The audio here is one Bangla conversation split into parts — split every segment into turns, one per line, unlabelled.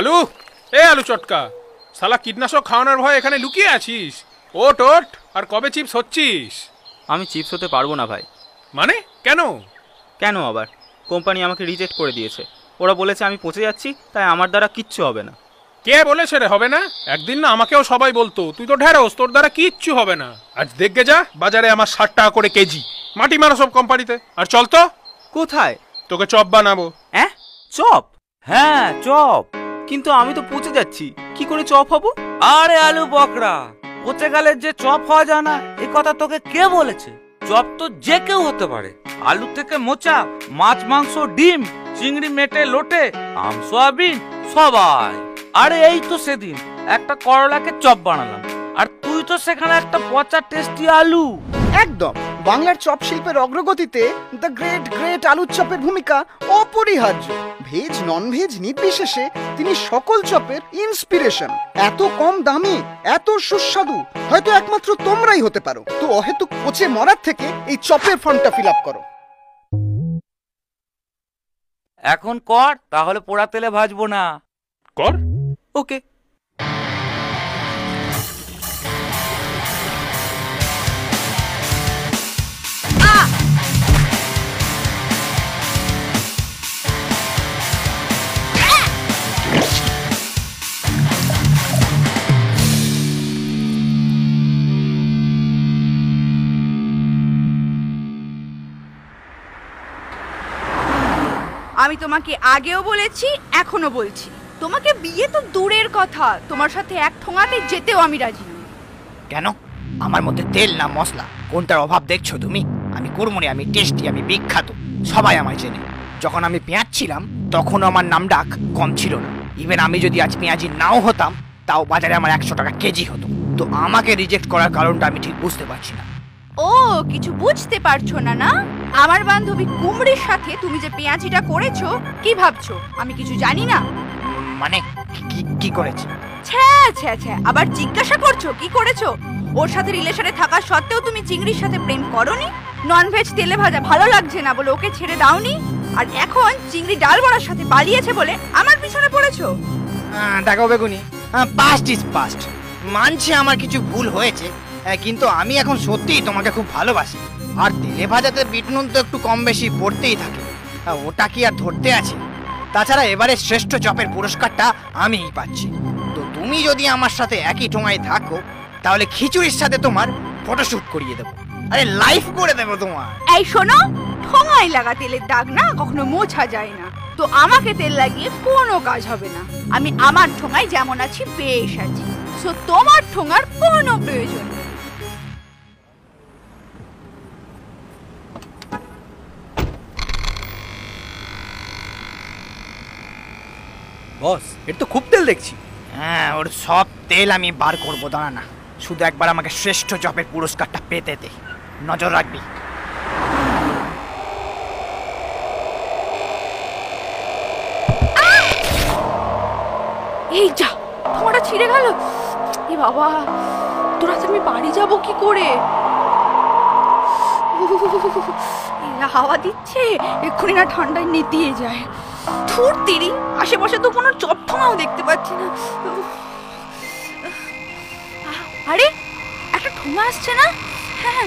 আলু, এ আলু চটকা, শালা কীটনাশক খাওয়ানোর ভয় এখানে লুকিয়ে আছিস? ওট ওট, আর কবে চিপস হচ্ছিস?
আমি চিপস হতে পারবো না ভাই।
মানে কেন?
কেন আবার? কোম্পানি আমাকে রিজেক্ট করে দিয়েছে। ওরা বলেছে আমি পচে যাচ্ছি, তাই আমার দ্বারা কিচ্ছু হবে না।
কে বলেছে রে হবে না? একদিন না আমাকেও সবাই বলতো তুই তো ঢেঁড়স, তোর দ্বারা কিচ্ছু হবে না। আজ দেখবে যা, বাজারে আমার 60 টাকা করে কেজি। মাটি মারো সব কোম্পানিতে। আর চল তো।
কোথায়?
তোকে চপ বানাবো।
হ্যাঁ চপ? হ্যাঁ চপ, কিন্তু আমি তো পচে যাচ্ছি, কি করে চপ হব?
আরে আলু বকরা, পচে গেলে যে চপ হওয়া যায় না এ কথা তোকে কে বলেছে? চপ তো যে কেউ হতে পারে। আলু থেকে মোচা, মাছ মাংস ডিম, চিংড়ি মেটে লোটে, আম সোয়াবিন সবাই। আরে এই তো সেদিন একটা করলাকে চপ বানালাম, আর তুই তো সেখানে একটা পচা টেস্টি আলু।
একদম, বাংলার চপ শিল্পের অগ্রগতিতে দ্য গ্রেট গ্রেট আলুর চপের ভূমিকা অপরিহার্য। ভেজ নন ভেজ নির্বিশেষে তিনি সকল চপের ইন্সপিরেশন। এত কম দামে এত সুস্বাদু হয়তো একমাত্র তোমরাই হতে পারো। তো অহেতুক পচে মরার থেকে এই চপের ফর্মটা ফিল আপ করো।
এখন কর, তাহলে পোড়া তেলে ভাজবো না।
কর।
ওকে।
আমি তোমাকে আগেও বলেছি, এখনো বলছি, তোমাকে বিয়ে তো দূরের কথা, তোমার সাথে এক ঠোঙাতে যেতেও আমি রাজি নই।
কেন? আমার মধ্যে তেল না মশলা, কোনটার অভাব দেখছো তুমি? আমি কুড়মুড়ি, আমি টেস্টি, আমি বিখ্যাত, সবাই আমায় চেনে। যখন আমি পেঁয়াজ ছিলাম তখনও আমার নাম ডাক কম ছিল না। ইভেন আমি যদি আজ পেঁয়াজি নাও হতাম, তাও বাজারে আমার 100 টাকা কেজি হতো। তো আমাকে রিজেক্ট করার কারণটা আমি ঠিক বুঝতে পারছি না।
ও কিছু বুঝতে পারছো না? না, আমার বান্ধবী কুমড়ির সাথে তুমি যে পেঁয়াজিটা করেছো, কি ভাবছো আমি কিছু জানি না?
মানে কি করেছে?
ছ্যা ছ্যা ছ্যা, আবার জিজ্ঞাসা করছো কি করেছো? ওর সাথে রিলেশনে থাকা সত্ত্বেও তুমি চিংড়ির সাথে প্রেম করোনি? ননভেজ তেলে ভাজা ভালো লাগছে না বলে ওকে ছেড়ে দাওনি, আর এখন চিংড়ি ডাল বড়ার সাথে পালিয়েছে বলে আমার পিছনে পড়েছো?
দেখো বেগুনি, পাস্ট ইজ পাস্ট। মানছি আমার কিছু ভুল হয়েছে, কিন্তু আমি এখন সত্যিই তোমাকে খুব ভালোবাসি। আর তেলে ভাজাতে বিট নুন তো একটু কম বেশি পড়তেই থাকে, ওটা কি আর ধরতে আছে? তাছাড়া এবারে শ্রেষ্ঠ চপের পুরস্কারটা আমিই পাচ্ছি। তো তুমি যদি আমার সাথে একই ঠোঙায় থাকো, তাহলে খিচুড়ির সাথে তোমার ফটোশুট করিয়ে দেবো। আরে লাইভ করে দেবো তোমার।
এই শোনো, ঠোঙায় লাগা তেলের দাগ না কখনো মোছা যায় না। তো আমাকে তেল লাগিয়ে কোনো কাজ হবে না। আমি আমার ঠোঙায় যেমন আছি বেশ আছি। সো তোমার ঠোঙার কোনো প্রয়োজন নেই।
বস, এটা তো খুব তেল দেখছি।
হ্যাঁ, ওর সব তেল আমি বার করবো, দাঁড়া না। শুধু একবার আমাকে শ্রেষ্ঠ চপের পুরস্কারটা পেতে দে, নজর রাখবি।
এই যা, ঠোঙাটা ছিঁড়ে গেল। এ বাবা, তোরা আমি বাড়ি যাব কি করে? হাওয়া দিচ্ছে, এক্ষুনি না ঠান্ডায় নেতিয়ে যায়। ধুর তেরি, আশেপাশে তো কোনো চপ ঠোঙাও দেখতে পাচ্ছি না। আরে একটা ঠোঙা আসছে না? হ্যাঁ,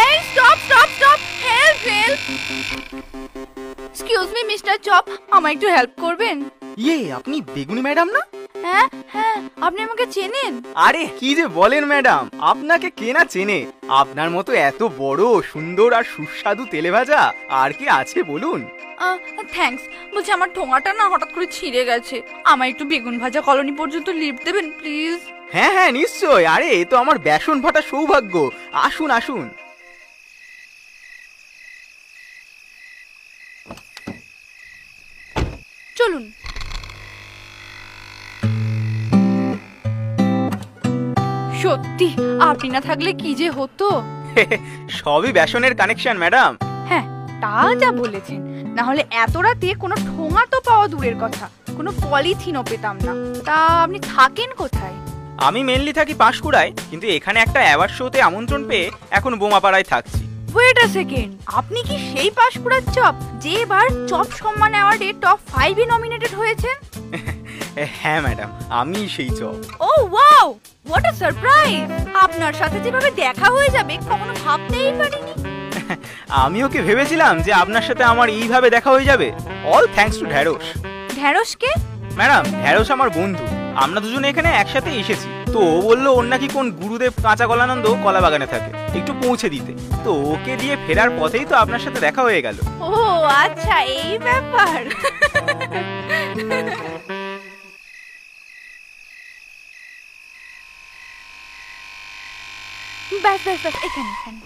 এই stop stop stop, help help. Excuse me mister chop, আমায় একটু হেল্প করবেন?
ইয়ে, আপনি বেগুনি ম্যাডাম না?
হ্যাঁ হ্যাঁ, আপনি আমাকে চেনেন?
আরে কি যে বলেন ম্যাডাম, আপনাকে কে না চেনে? আপনার মতো এত বড় সুন্দর আর সুস্বাদু তেলে ভাজা আর কি আছে বলুন?
থ্যাঙ্কস। বলছি আমার ঠোঙাটা না হঠাৎ করে ছিঁড়ে গেছে, আমায় একটু বেগুন ভাজা কলোনি পর্যন্ত লিফট দেবেন প্লিজ?
হ্যাঁ হ্যাঁ নিশ্চয়। আরে এ তো আমার বেসন ফাটা সৌভাগ্য। আসুন আসুন।
চলুন। সত্যি আপনি না থাকলে কি যে হতো।
সবই বেসনের কানেকশন ম্যাডাম।
হ্যাঁ, তা যা বলেছেন। না হলে এত রাতে কোনো ঠোঙা তো পাওয়া দূরের কথা, কোনো পলিথিনও পেতাম না। তা আপনি থাকেন কোথায়?
আমি মেনলি থাকি পাঁশকুড়ায়, কিন্তু এখানে একটা অ্যাওয়ার্ড শোতে আমন্ত্রণ পেয়ে এখন বোমাপাড়ায় থাকছি।
ওয়েট আ সেকেন্ড, আপনি কি সেই পাঁশকুড়ার চপ যে এবার চপ সম্মান অ্যাওয়ার্ডে টপ 5 এ নমিনেটেড হয়েছেন?
হ্যাঁ ম্যাডাম, আমি সেই chop.
Oh wow, what a surprise! আপনার সাথে যেভাবে দেখা হয়ে যাবে কখনো ভাবতেই পারিনি।
আমি ওকে ভেবেছিলাম যে আপনার সাথে আমার এইভাবে দেখা হয়ে যাবে। অল থ্যাঙ্কস টু ঢ্যাঁড়স।
ঢ্যাঁড়সকে?
ম্যাডাম, ঢ্যাঁড়স আমার বন্ধু, আমরা দুজনে এখানে একসাথে এসেছি। তো ও বললো ওর নাকি কোন গুরুদেব কাঁচা কলানন্দ কলা বাগানে থাকে, একটু পৌঁছে দিতে। তো ওকে দিয়ে ফেরার পথেই তো আপনার সাথে দেখা হয়ে গেল।
ও আচ্ছা, এই ব্যাপার। ব্যাস ব্যাস ব্যাস, এখানে এখানে।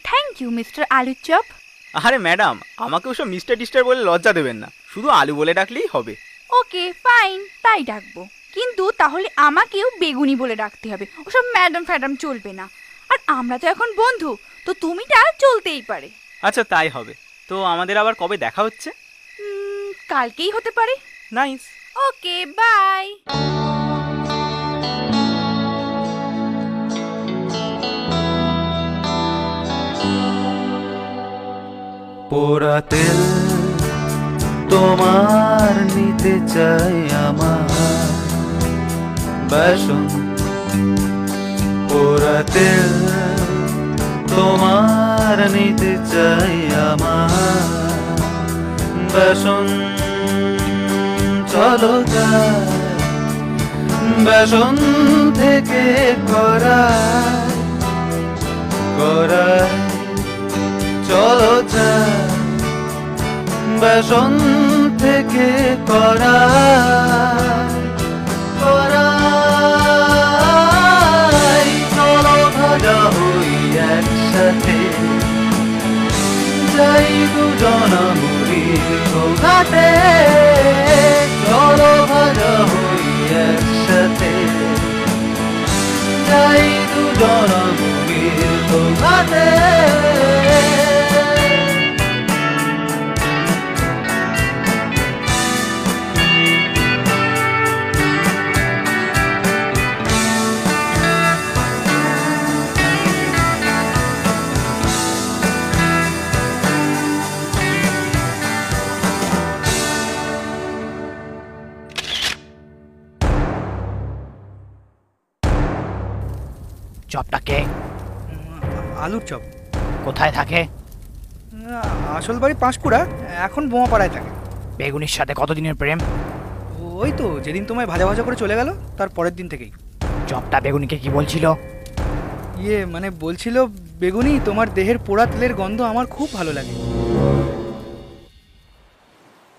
থ্যাংক ইউ মিস্টার আলু চপ।
আরে ম্যাডাম, আমাকে ওসব মিস্টার টিস্টার বলে লজ্জা দেবেন না, শুধু আলু বলে ডাকলেই হবে।
ওকে ফাইন, তাই ডাকবো, কিন্তু তাহলে আমাকেও বেগুনি বলে ডাকতে হবে। ওসব ম্যাডাম ফ্যাডাম চলবে না। আর আমরা তো এখন বন্ধু, তো তুমিটা চলতেই পারে।
আচ্ছা তাই হবে। তো আমাদের আবার কবে দেখা হচ্ছে?
কালকেই হতে পারে।
নাইস।
Okay bye.
পোড়া তেল তোমার নিতে চাই আমার বেসন, পোড়া তেল তোমার নিতে চাই আমার বেসন। চলো যাই বেসন থেকে করাই করাই, চলো যাই বেসন থেকে করাই করাই, চলো ভাজা হই একসাথে, যাই দুজনা মুড়ির ঘাটে, চলো ভাজা হই একসাথে, যাই দুজনা মুড়ির ঘাটে।
চপটাকে
আলুর চপ।
কোথায় থাকে?
আসল বাড়ি পাঁশকুড়া, এখন বোমাপাড়ায় থাকে।
বেগুনির সাথে কতদিনের প্রেম?
ওই তো যেদিন তোমায় ভাজা ভাজা করে চলে গেল তার পরের দিন থেকেই।
চপটা বেগুনিকে কি বলছিল?
মানে বলছিল, বেগুনি তোমার দেহের পোড়া তেলের গন্ধ আমার খুব ভালো লাগে।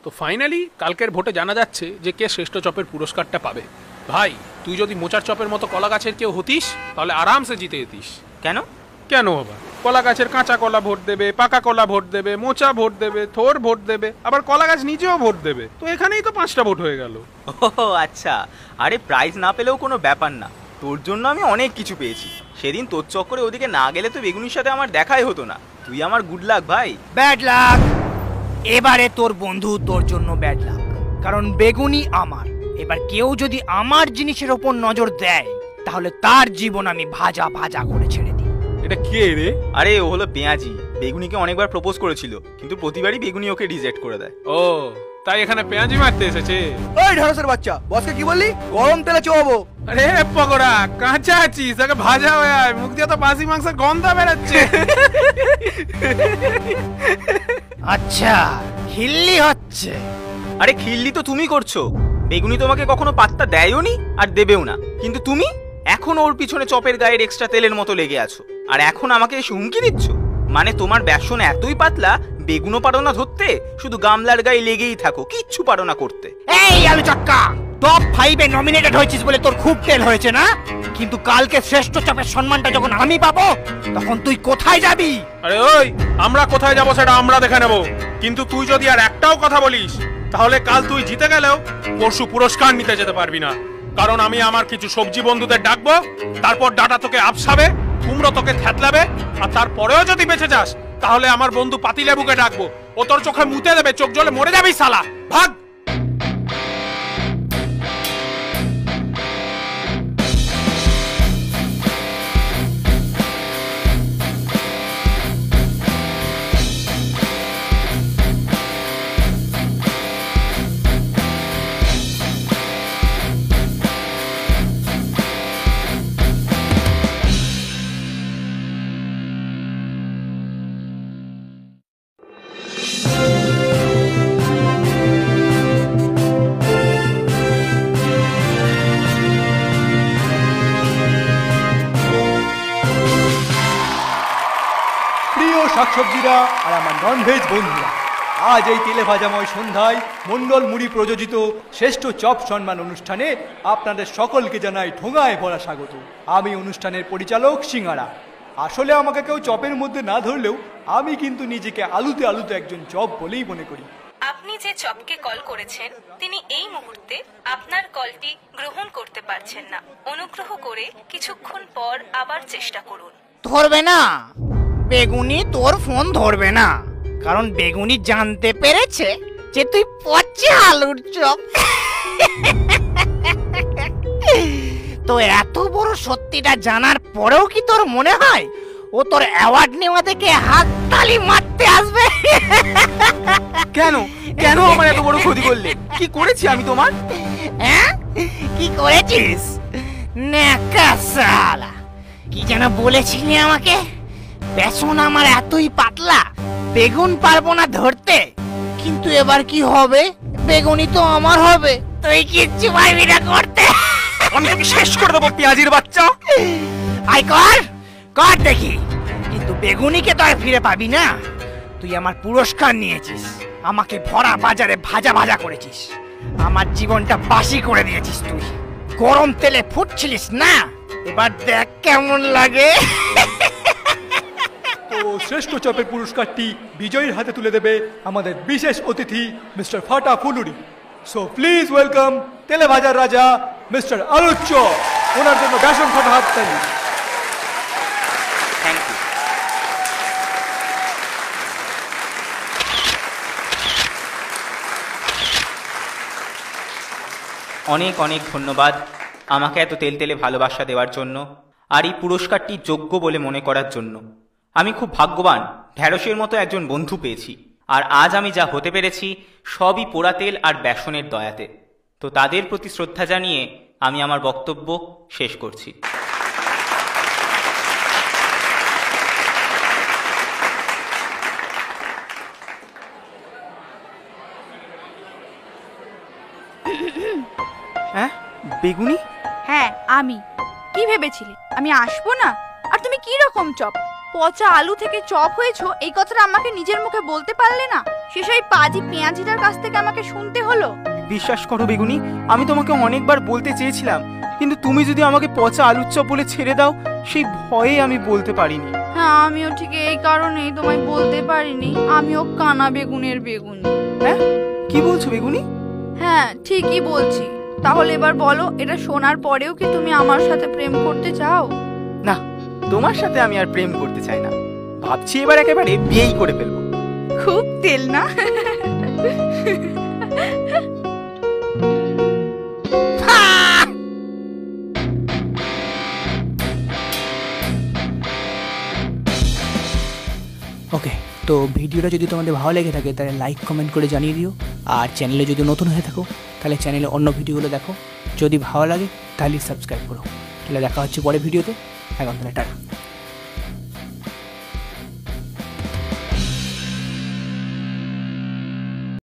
তো ফাইনালি কালকের ভোটে জানা যাচ্ছে যে কে শ্রেষ্ঠ চপের পুরস্কারটা পাবে। ভাই, তুই যদি মোচার চপের মতো কলা গাছের কেউ হতিস তাহলে আরামসে জিতে যেতিস।
কেন?
কেন বাবা, কলা গাছের কাঁচা কলা ভোট দেবে, পাকা কলা ভোট দেবে, মোচা ভোট দেবে, থোর ভোট দেবে, আবার কলা গাছ নিজেও ভোট দেবে। তো এখানেই তো 5টা ভোট হয়ে গেল।
ও আচ্ছা, আরে প্রাইজ না পেলেও কোনো ব্যাপার না, তোর জন্য আমি অনেক কিছু পেয়েছি। সেদিন তোর চক্করে ওদিকে না গেলে তো বেগুনির সাথে আমার দেখাই হতো না। তুই আমার গুড লাক ভাই।
Bad luck. এবারে তোর বন্ধু তোর জন্য ব্যাড লাক, কারণ বেগুনি আমার। এবার কেউ যদি আমার জিনিসের ওপর নজর দেয় তাহলে তার জীবন আমি ভাজা ভাজা করে ছেড়ে দিই।
এটা কে রে?
আরে ও হলো পেঁয়াজি, বেগুনিকে অনেকবার প্রপোজ করেছিল, কিন্তু প্রতিবারই বেগুনি ওকে রিজেক্ট করে দেয়।
ও তাই এখানে পেঁয়াজি মারতে এসেছে?
ওই ঢেঁড়সের বাচ্চা, বসকে কি বললি? গরম তেলে চোবাবো।
আরে পকোড়া, কাঁচা আছিস, আগে ভাজা হয়ে আয়, মুখ দিয়ে তো বাসি মাংসের গন্ধ বেরোচ্ছে।
আচ্ছা, হিল্লি হচ্ছে।
আরে খিল্লি তো তুমি করছো, বেগুনি তোমাকে কখনো পাত্তা দেয়ও নি আর দেবেও না, কিন্তু তুমি এখন ওর পিছনে চপের গায়ের এক্সট্রা তেলের মতো লেগে আছো, আর এখন আমাকে এসে হুমকি দিচ্ছ? মানে তোমার বেসন এতই পাতলা, বেগুনও পারো না ধরতে, শুধু গামলার গায়ে লেগেই থাকো, কিচ্ছু পারো না করতে।
এই আলু চক্কা, টপ 5-এ নমিনেটেড হয়েছিস বলে তোর খুব তেল হয়েছে না? কিন্তু কালকে শ্রেষ্ঠ চপের সম্মানটা যখন আমি পাবো তখন তুই কোথায় যাবি?
আরে ওই, আমরা কোথায় যাবো সেটা আমরা দেখে নেব, কিন্তু তুই যদি আর একটাও কথা বলিস তাহলে কাল তুই জিতে গেলেও পরশু পুরস্কার নিতে যেতে পারবি না। কারণ আমি আমার কিছু সবজি বন্ধুদের ডাকবো, তারপর ডাটা তোকে আপসাবে, কুমড়ো তোকে থ্যাতলাবে, আর তারপরেও যদি বেঁচে যাস তাহলে আমার বন্ধু পাতিলেবুকে ডাকবো, ও তোর চোখে মুতে দেবে, চোখ জলে মরে যাবি শালা। ভাগ।
শাকসবজিরা আর আমার ননভেজ বন্ধুরা, আজ এই তেলে ভাজাময় সন্ধ্যায় মন্ডল মুড়ি প্রযোজিত শ্রেষ্ঠ চপ সম্মান অনুষ্ঠানে আপনাদের সকলকে জানাই ঠোঙায় ভরা স্বাগত। আমি অনুষ্ঠানের পরিচালক সিঙ্গারা। আসলে আমাকে কেউ চপের মধ্যে না ধরলেও আমি কিন্তু নিজেকে আলুতে আলুতে একজন চপ বলেই মনে করি।
আপনি যে চপকে কল করেছেন তিনি এই মুহূর্তে আপনার কলটি গ্রহণ করতে পারছেন না। অনুগ্রহ করে কিছুক্ষণ পর আবার চেষ্টা করুন।
ধরবে না বেগুনি, তোর ফোন ধরবে না, কারণ বেগুনি জানতে পেরেছে যে তুই পচা আলুর চপ। তো এত বড় সত্যিটা জানার পরেও কি তোর মনে হয় ও তোর অ্যাওয়ার্ড নেওয়া থেকে হাততালি মারতে আসবে?
কেন কেন আমার এত বড় ক্ষতি করলে? কি করেছি আমি তোমার?
হ্যাঁ, কি করেছিস? নেকা শালা, কি যেন বলেছিলি আমাকে? বেসন আমার এতই পাতলা, বেগুন পারবো না ধরতে। কিন্তু এবার কি হবে? বেগুনি তো আমার হবে, তুই কিচ্ছু পারবি না করতে।
আমি তোকে শেষ করে দেবো পেঁয়াজির বাচ্চা।
আই কর কর দেখি, কিন্তু বেগুনিকে তো আর ফিরে পাবি না। তুই আমার পুরস্কার নিয়েছিস, আমাকে ভরা বাজারে ভাজা ভাজা করেছিস, আমার জীবনটা বাসি করে দিয়েছিস। তুই গরম তেলে ফুটছিলিস না, এবার দেখ কেমন লাগে।
তো শ্রেষ্ঠ চপের পুরস্কারটি বিজয়ীর হাতে তুলে দেবে আমাদের বিশেষ অতিথি মিস্টার ফাটা ফুলুরি। সো প্লিজ ওয়েলকাম তেলে ভাজার রাজা মিস্টার আলুর চপ। ওনার জন্য বেসন ফাটা হাততালি।
Thank you. অনেক অনেক ধন্যবাদ আমাকে এত তেলতেলে ভালোবাসা দেওয়ার জন্য, আর এই পুরস্কারটি যোগ্য বলে মনে করার জন্য। আমি খুব ভাগ্যবান, ঢ্যাঁড়সের মতো একজন বন্ধু পেয়েছি, আর আজ আমি যা হতে পেরেছি সবই পোড়া তেল আর বেসনের দয়াতে। তো তাদের প্রতি শ্রদ্ধা জানিয়ে আমি আমার বক্তব্য শেষ করছি। হ্যাঁ বেগুনি?
হ্যাঁ আমি। কি ভেবেছিলি আমি আসবো না? আর তুমি কি রকম চপ? পচা আলু থেকে চপ হয়েছো এই কথাটা আমাকে নিজের মুখে বলতে পারলে না? সেই পাজি পেঁয়াজিটার কাছ থেকে আমাকে শুনতে হলো।
বিশ্বাস করো বেগুনি, আমি তোমাকে অনেকবার বলতে চেয়েছিলাম, কিন্তু তুমি যদি আমাকে পচা আলুর চপ বলে ছেড়ে দাও, সেই ভয়ে আমি বলতে পারিনি।
হ্যাঁ আমিও ঠিক এই কারণেই তোমায় বলতে পারিনি আমিও কানা বেগুনের বেগুনি।
হ্যাঁ কি বলছো বেগুনি?
হ্যাঁ ঠিকই বলছি। তাহলে এবার বলো, এটা শোনার পরেও কি তুমি আমার সাথে প্রেম করতে চাও?
না, তোমার সাথে আমি আর প্রেম করতে চাই না। ভাবছি এবার একেবারে বিয়েই করে ফেলবো।
খুব তেল না?
ওকে, তো ভিডিওটা যদি তোমাদের ভালো লেগে থাকে তাহলে লাইক কমেন্ট করে জানিয়ে দিও, আর চ্যানেলে যদি নতুন হয়ে থাকো তাহলে চ্যানেলে অন্য ভিডিওগুলো দেখো। যদি ভালো লাগে তাহলে সাবস্ক্রাইব করো। তাহলে দেখা হচ্ছে পরে ভিডিওতে। এখন তাহলে টাটা।